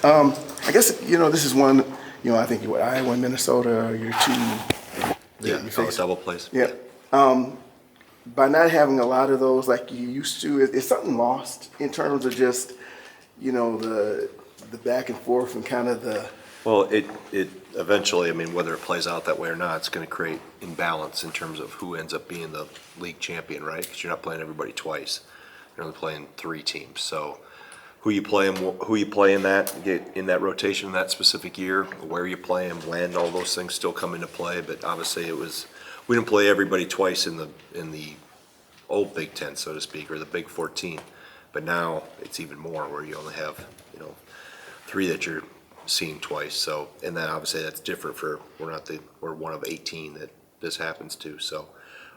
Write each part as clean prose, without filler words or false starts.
I guess, this is one, I think Iowa and Minnesota are your two. Yeah, you face. double plays. Yeah. By not having a lot of those like you used to, is something lost in terms of just, the back and forth and kind of the. Well, it eventually, whether it plays out that way or not, it's going to create imbalance in terms of who ends up being the league champion, right? Because you're not playing everybody twice. You're only playing 3 teams. So who you play in that rotation that specific year, where you play them, when, all those things still come into play. But obviously, we didn't play everybody twice in the old Big Ten, so to speak, or the Big 14. But now it's even more, where you only have 3 that you're seeing twice. So, and then obviously that's different we're one of 18 that this happens to. So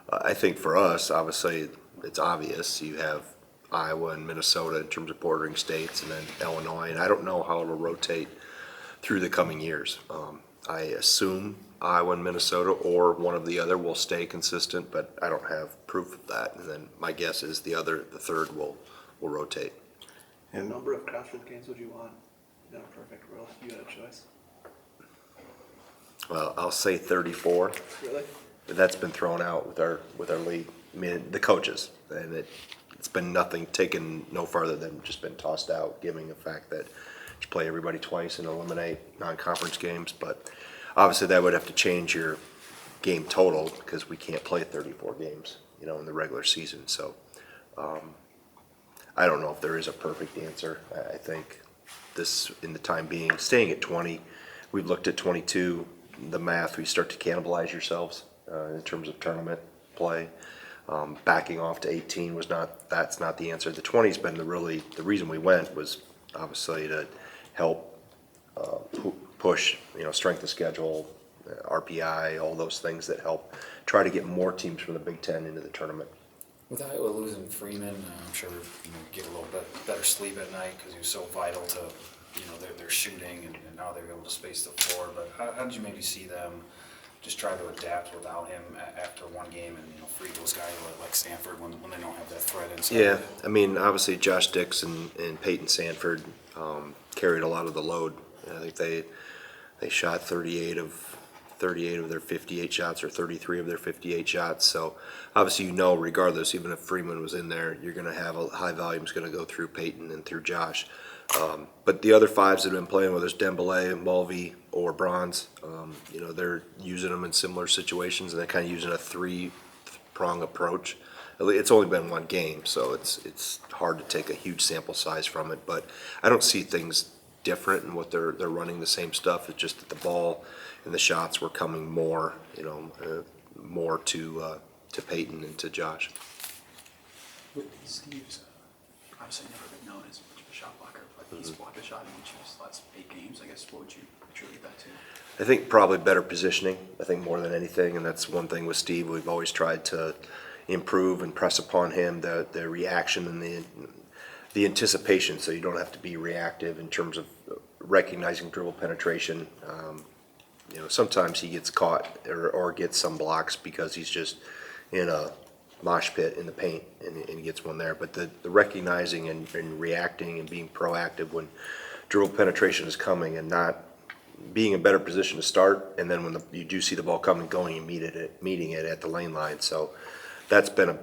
I think for us, obviously it's obvious you have Iowa and Minnesota in terms of bordering states, and then Illinois, and I don't know how it'll rotate through the coming years. I assume Iowa and Minnesota or one of the other will stay consistent, but I don't have proof of that. And then my guess is the third will rotate. And number of conference games would you want in a perfect world? You had a choice. Well, I'll say 34. Really? But that's been thrown out with our league. The coaches, and it's been nothing taken no farther than just been tossed out, given the fact that you play everybody twice and eliminate non-conference games. But obviously that would have to change your game total, because we can't play 34 games, in the regular season. So I don't know if there is a perfect answer. I think this, in the time being, staying at 20, we've looked at 22. The math, we start to cannibalize yourselves in terms of tournament play. Backing off to 18 that's not the answer. The 20's been the reason we went was obviously to help push, strength of schedule, RPI, all those things that help try to get more teams from the Big Ten into the tournament. With Iowa losing Freeman, I'm sure get a little bit better sleep at night, because he was so vital to their shooting, and now they're able to space the floor. But how did you maybe see them just try to adapt without him after one game, and free those guys like Sanford when they don't have that threat inside? Yeah, obviously Josh Dix and Peyton Sanford carried a lot of the load. I think they shot 38 of their 58 shots, or 33 of their 58 shots. So obviously, regardless, even if Freeman was in there, you're going to have a high volume's going to go through Peyton and through Josh. But the other 5s that have been playing, whether it's Dembele, Mulvey, or Bronze, they're using them in similar situations, and they're kind of using a 3-prong approach. It's only been one game, so it's hard to take a huge sample size from it. But I don't see things different in what they're running the same stuff. It's just that the ball and the shots were coming more, more to Peyton and to Josh. With Steve's obviously never been known as much of a shot blocker, but he's blocked a shot in each of his last 8 games. I guess, what would you attribute that to? I think probably better positioning. I think more than anything, and that's one thing with Steve. We've always tried to improve and press upon him the reaction and the anticipation, so you don't have to be reactive in terms of recognizing dribble penetration. Sometimes he gets caught or gets some blocks because he's just in a mosh pit in the paint and gets one there. But the recognizing and reacting and being proactive when dribble penetration is coming, and not being in better position to start, and then when you do see the ball coming, going and meeting it at the lane line. So that's been a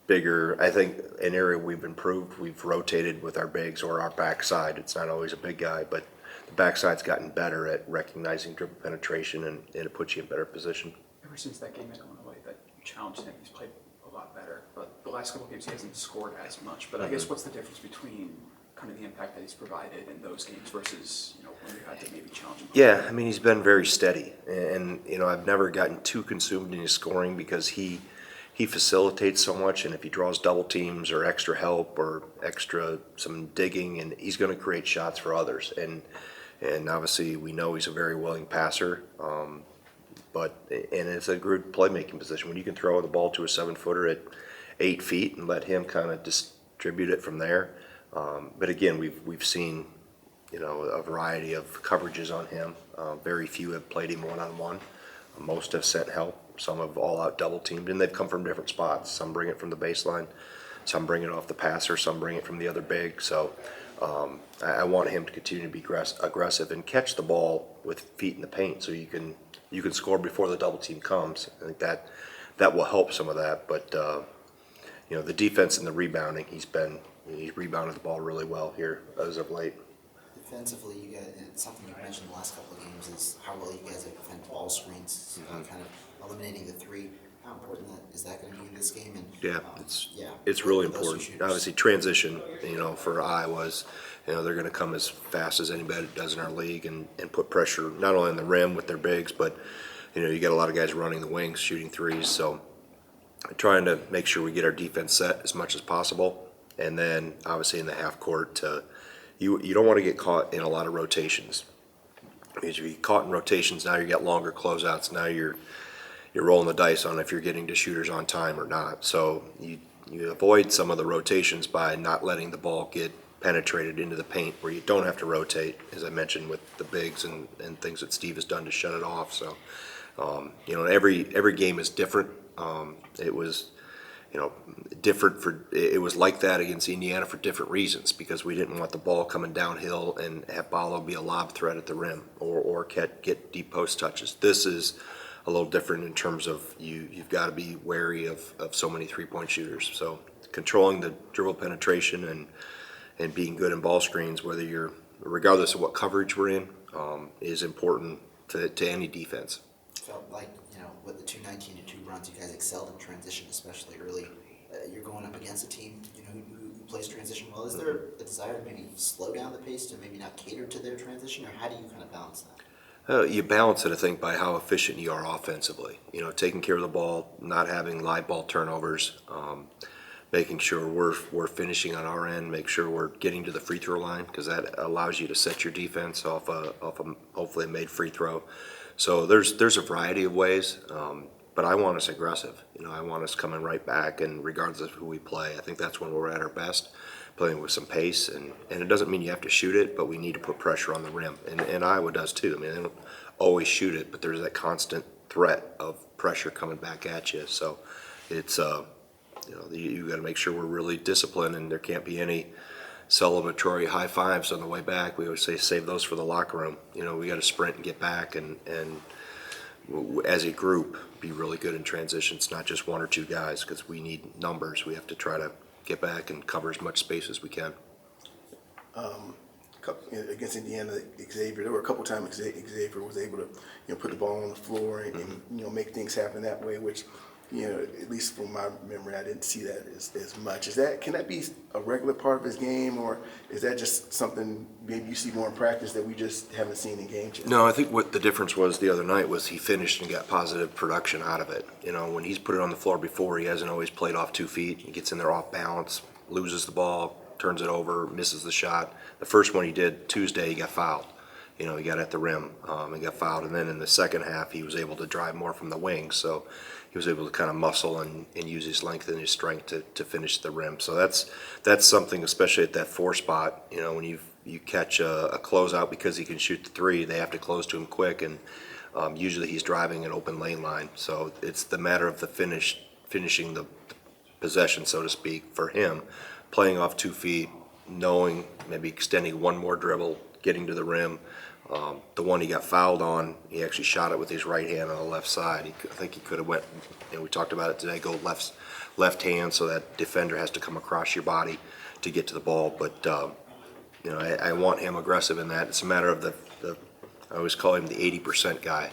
bigger, I think, an area we've improved. We've rotated with our bigs or our backside. It's not always a big guy, but the backside's gotten better at recognizing dribble penetration, and it puts you in better position. Ever since that game in Illinois that you challenged him, he's played a lot better. But the last couple of games he hasn't scored as much. But I guess what's the difference between kind of the impact that he's provided in those games versus when you had to maybe challenge him? Yeah, he's been very steady, and I've never gotten too consumed in his scoring, because he facilitates so much, and if he draws double teams or extra help or some digging, and he's going to create shots for others. And obviously we know he's a very willing passer, and it's a good playmaking position when you can throw the ball to a 7-footer at 8 feet and let him kind of distribute it from there. But again, we've seen a variety of coverages on him. Very few have played him one-on-one. Most have sent help. Some have all-out double-teamed, and they've come from different spots. Some bring it from the baseline, some bring it off the passer, some bring it from the other big. So I want him to continue to be aggressive and catch the ball with feet in the paint, so you can score before the double team comes. I think that will help some of that. But the defense and the rebounding, he's rebounded the ball really well here as of late. Defensively, you guys, it's something you've mentioned the last couple of games is how well you guys have defended ball screens, kind of eliminating the three. How important is that going to be in this game? And Yeah, yeah, it's really those two important. shooters. Obviously, transition, for Iowa is, they're going to come as fast as anybody does in our league and put pressure not only on the rim with their bigs, but you got a lot of guys running the wings, shooting threes. So trying to make sure we get our defense set as much as possible, and then obviously in the half court, you don't want to get caught in a lot of rotations. Because if you get caught in rotations, now you get longer closeouts. Now you're rolling the dice on if you're getting to shooters on time or not. So you avoid some of the rotations by not letting the ball get penetrated into the paint where you don't have to rotate, as I mentioned with the bigs and things that Steve has done to shut it off. So, every game is different. It was, it was like that against Indiana for different reasons, because we didn't want the ball coming downhill and have Ballo be a lob threat at the rim or get deep post touches. This is a little different in terms of you've got to be wary of so many three-point shooters. So controlling the dribble penetration and being good in ball screens, regardless of what coverage we're in, is important to any defense. Felt like, with the 2-19-2 runs, you guys excelled in transition, especially early. You're going up against a team, who plays transition well. Is there a desire to maybe slow down the pace to maybe not cater to their transition, or how do you kind of balance that? You balance it, I think, by how efficient you are offensively. Taking care of the ball, not having live ball turnovers, making sure we're finishing on our end, make sure we're getting to the free throw line, because that allows you to set your defense off a hopefully a made free throw. So there's a variety of ways, but I want us aggressive. I want us coming right back, and regardless of who we play, I think that's when we're at our best, playing with some pace. And it doesn't mean you have to shoot it, but we need to put pressure on the rim. And Iowa does too. They don't always shoot it, but there's that constant threat of pressure coming back at you. So it's you got to make sure we're really disciplined, and there can't be any celebratory high fives on the way back. We always say save those for the locker room. We got to sprint and get back, and as a group be really good in transitions, not just one or two guys, because we need numbers. We have to try to get back and cover as much space as we can. Against Indiana, Xavier, there were a couple times Xavier was able to put the ball on the floor and make things happen that way, which at least from my memory, I didn't see that as much. Can that be a regular part of his game, or is that just something maybe you see more in practice that we just haven't seen in games yet? No, I think what the difference was the other night was he finished and got positive production out of it. When he's put it on the floor before, he hasn't always played off 2 feet. He gets in there off balance, loses the ball, turns it over, misses the shot. The first one he did Tuesday, he got fouled. He got at the rim, he got fouled, and then in the second half, he was able to drive more from the wings. So he was able to kind of muscle and use his length and his strength to finish the rim. So that's something, especially at that 4 spot. When you catch a closeout because he can shoot the 3, they have to close to him quick, and usually he's driving an open lane line. So it's the matter of the finishing the possession, so to speak, for him, playing off 2 feet, knowing maybe extending one more dribble, getting to the rim. The one he got fouled on, he actually shot it with his right hand on the left side. I think he could have went, we talked about it today, go left hand, so that defender has to come across your body to get to the ball. But I want him aggressive in that. It's a matter of I always call him the 80% guy.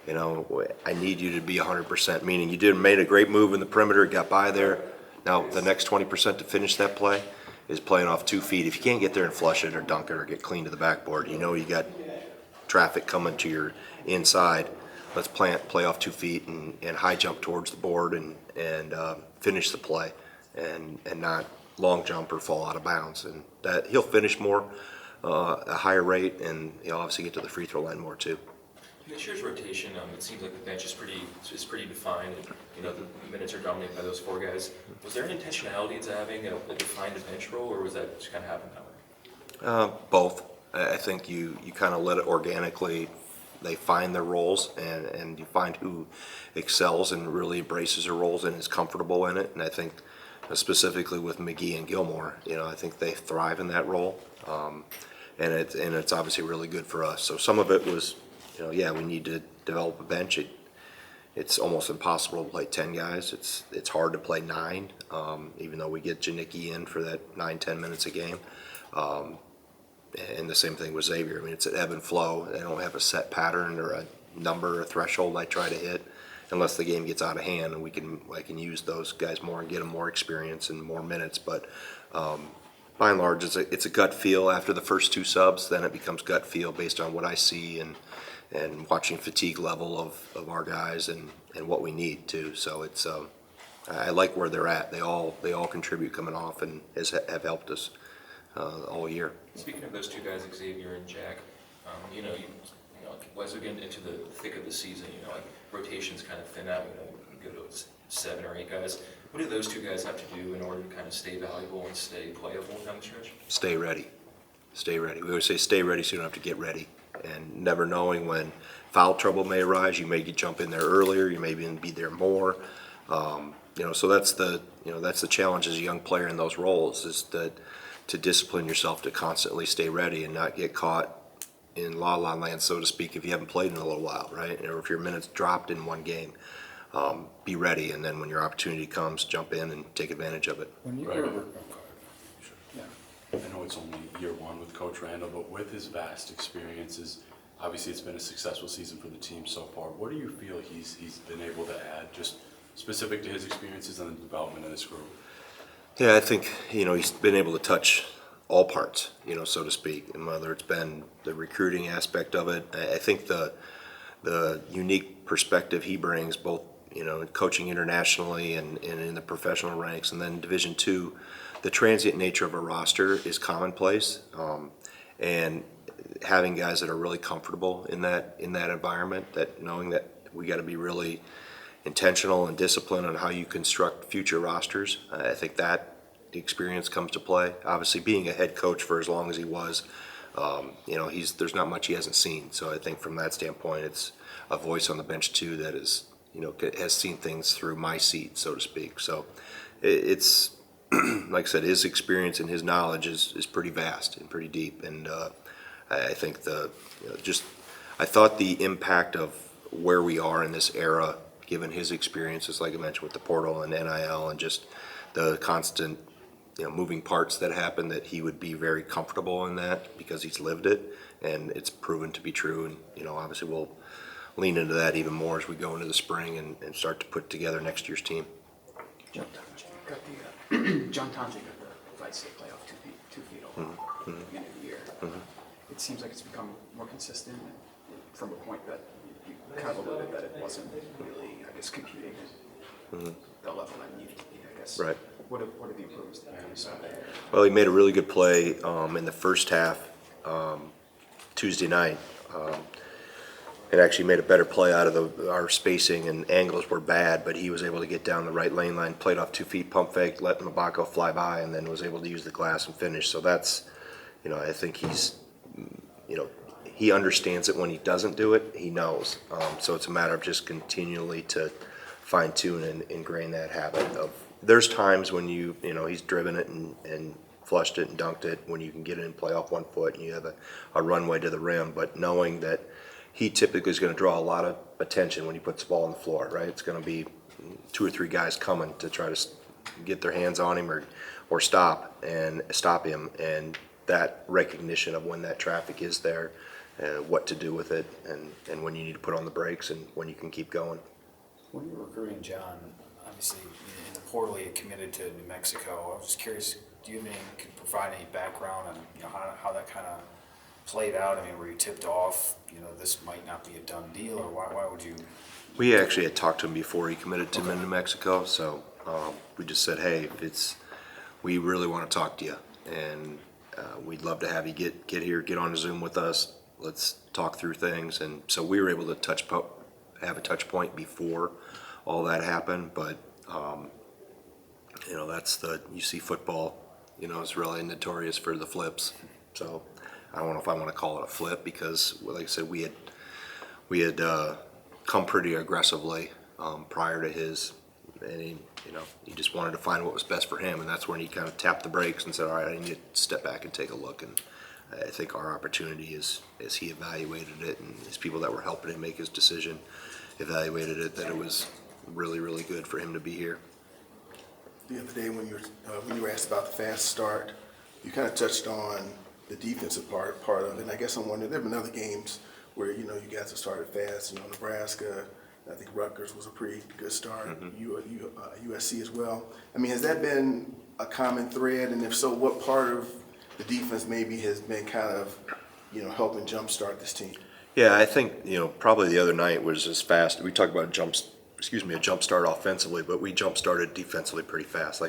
I need you to be 100%, meaning you made a great move in the perimeter, got by there. Now the next 20% to finish that play is playing off 2 feet. If you can't get there and flush it or dunk it or get clean to the backboard, you got traffic coming to your inside. Let's play off 2 feet and high jump towards the board and finish the play and not long jump or fall out of bounds. And that he'll finish more, a higher rate, and he'll obviously get to the free throw line more too. This year's rotation, it seems like the bench is pretty defined. And, the minutes are dominated by those 4 guys. Was there an intentionality to having a defined bench role, or was that just kind of happen that way? Both. I think you kind of let it organically. They find their roles, and you find who excels and really embraces their roles and is comfortable in it. And I think, specifically with McGee and Gilmore. I think they thrive in that role, and it's obviously really good for us. So some of it was, yeah, we need to develop a bench. It's almost impossible to play 10 guys. It's hard to play 9, even though we get Janicki in for that 9-10 minutes a game. And the same thing with Xavier. I mean, it's an ebb and flow. They don't have a set pattern or a number or threshold I try to hit unless the game gets out of hand, and I can use those guys more and get them more experience and more minutes. But by and large, it's a gut feel after the first 2 subs. Then it becomes gut feel based on what I see and watching fatigue level of our guys and what we need too. So it's I like where they're at. They all contribute coming off and have helped us all year. Speaking of those 2 guys, Xavier and Jack, as we get into the thick of the season, like rotations kind of thin out. You go to 7 or 8 guys. What do those 2 guys have to do in order to kind of stay valuable and stay playable down the stretch? Stay ready. Stay ready. We always say stay ready so you don't have to get ready. And never knowing when foul trouble may arise, you may jump in there earlier, you may even be there more. So that's the challenge as a young player in those roles, is to discipline yourself to constantly stay ready and not get caught in la la land, so to speak, if you haven't played in a little while, right? Or if your minutes dropped in one game, be ready, and then when your opportunity comes, jump in and take advantage of it. When you Right. were, Yeah. I know it's only year 1 with Coach Randall, but with his vast experiences, obviously it's been a successful season for the team so far. What do you feel he's been able to add, just specific to his experiences and the development of this group? Yeah, I think, he's been able to touch all parts, so to speak, and whether it's been the recruiting aspect of it. I think the unique perspective he brings, both, coaching internationally and in the professional ranks, and then Division II, the transient nature of a roster is commonplace, and having guys that are really comfortable in that environment, that knowing that we got to be really intentional and disciplined on how you construct future rosters. I think that the experience comes to play. Obviously, being a head coach for as long as he was, there's not much he hasn't seen. So I think from that standpoint, it's a voice on the bench too that is, has seen things through my seat, so to speak. So it's like I said, his experience and his knowledge is pretty vast and pretty deep. And I think I thought the impact of where we are in this era, given his experiences, like I mentioned with the portal and NIL and just the constant, moving parts that happen, that he would be very comfortable in that because he's lived it, and it's proven to be true. And, obviously we'll lean into that even more as we go into the spring and start to put together next year's team. John Tonje got the Fight State playoff 2 feet over at the beginning of the year. It seems like it's become more consistent from a point that you kind of alluded that it wasn't really, I guess, computing at the level that needed to be, I guess. Right. What are the improvements that you saw there? Well, he made a really good play in the first half Tuesday night. And actually made a better play out of our spacing and angles were bad, but he was able to get down the right lane line, played off 2 feet, pump fake, let Mabako fly by, and then was able to use the glass and finish. So that's, I think he's, he understands it when he doesn't do it, he knows. So it's a matter of just continually to fine tune and ingrain that habit of, there's times when he's driven it and flushed it and dunked it, when you can get it and play off 1 foot and you have a runway to the rim, but knowing that he typically is going to draw a lot of attention when he puts the ball on the floor, right? It's going to be 2 or 3 guys coming to try to get their hands on him or stop him, and that recognition of when that traffic is there, what to do with it, and when you need to put on the brakes and when you can keep going. when you were recruiting John, obviously in the portal he had committed to New Mexico. I was just curious, do you have could provide any background on how that kind of played out? I mean, were you tipped off, this might not be a done deal, or why would you? We actually had talked to him before he committed to New Mexico, so we just said, hey, we really want to talk to you, and we'd love to have you get here, get on a Zoom with us. Let's talk through things. And so we were able to have a touch point before all that happened, but that's you see football, it's really notorious for the flips. So I don't know if I want to call it a flip, because like I said, we had come pretty aggressively prior to his, and You know, he just wanted to find what was best for him, and that's when he kind of tapped the brakes and said, all right, I need to step back and take a look. And I think our opportunity is, as he evaluated it, and his people that were helping him make his decision evaluated it, that it was really, really good for him to be here. The other day when you were asked about the fast start, you kind of touched on the defensive part of it. And I guess I'm wondering, there have been other games where, you guys have started fast, Nebraska, I think Rutgers was a pretty good start, USC as well. I mean, has that been a common thread? And if so, what part of the defense maybe has been kind of, helping jumpstart this team? Yeah, I think, probably the other night was as fast. We talked about a jump start offensively, but we jump started defensively pretty fast.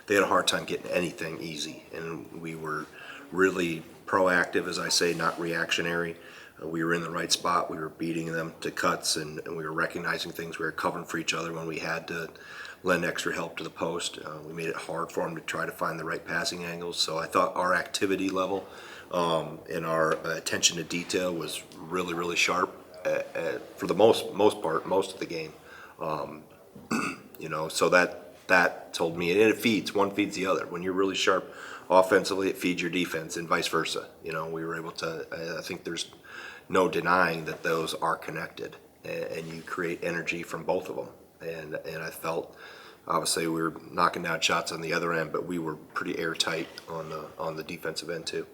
They had a hard time getting anything easy, and we were really proactive, as I say, not reactionary. We were in the right spot. We were beating them to cuts, and we were recognizing things. We were covering for each other when we had to lend extra help to the post. We made it hard for them to try to find the right passing angles. So I thought our activity level and our attention to detail was really, really sharp for the most part, most of the game. So that told me, and one feeds the other. When you're really sharp offensively, it feeds your defense, and vice versa. We were able to. I think there's no denying that those are connected, and you create energy from both of them. And I felt, obviously, we were knocking down shots on the other end, but we were pretty airtight on the defensive end too.